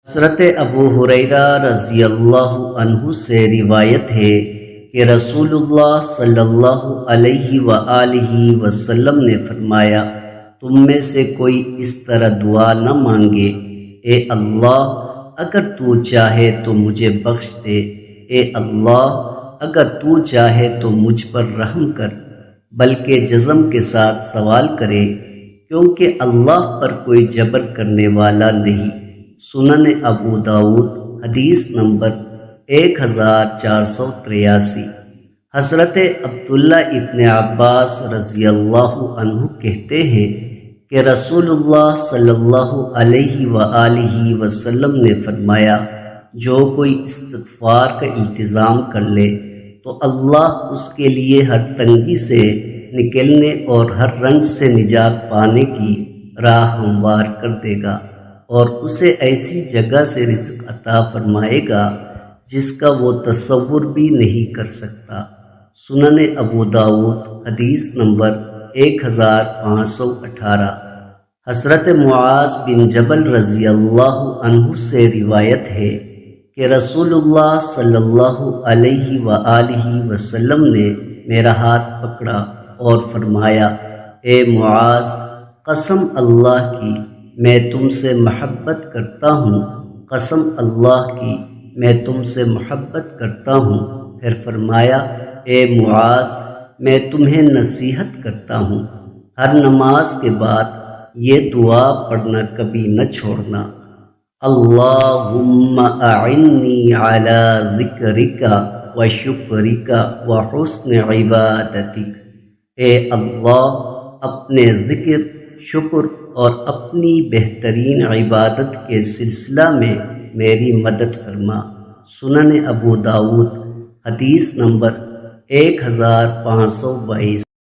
حضرت ابو ہریرہ رضی اللہ عنہ سے روایت ہے کہ رسول اللہ صلی اللہ علیہ وآلہ وسلم نے فرمایا، تم میں سے کوئی اس طرح دعا نہ مانگے، اے اللہ اگر تو چاہے تو مجھے بخش دے، اے اللہ اگر تو چاہے تو مجھ پر رحم کر، بلکہ جزم کے ساتھ سوال کرے، کیونکہ اللہ پر کوئی جبر کرنے والا نہیں۔ سنن ابو داؤد حدیث نمبر 1483۔ حضرت عبداللہ ابن عباس رضی اللہ عنہ کہتے ہیں کہ رسول اللہ صلی اللہ علیہ وآلہ وسلم نے فرمایا، جو کوئی استغفار کا التزام کر لے تو اللہ اس کے لیے ہر تنگی سے نکلنے اور ہر رنج سے نجات پانے کی راہ ہموار کر دے گا، اور اسے ایسی جگہ سے رزق عطا فرمائے گا جس کا وہ تصور بھی نہیں کر سکتا۔ سنن ابو داؤد حدیث نمبر 1518۔ حضرت معاذ بن جبل رضی اللہ عنہ سے روایت ہے کہ رسول اللہ صلی اللہ علیہ وآلہ وسلم نے میرا ہاتھ پکڑا اور فرمایا، اے معاذ، قسم اللہ کی میں تم سے محبت کرتا ہوں، قسم اللہ کی میں تم سے محبت کرتا ہوں۔ پھر فرمایا، اے معاذ، میں تمہیں نصیحت کرتا ہوں، ہر نماز کے بعد یہ دعا پڑھنا کبھی نہ چھوڑنا، اللہم اعنی علی ذکرک و شکرک و حسن عبادتک۔ اے اللہ، اپنے ذکر، شکر اور اپنی بہترین عبادت کے سلسلہ میں میری مدد فرما۔ سنن ابو داؤد حدیث نمبر 1522۔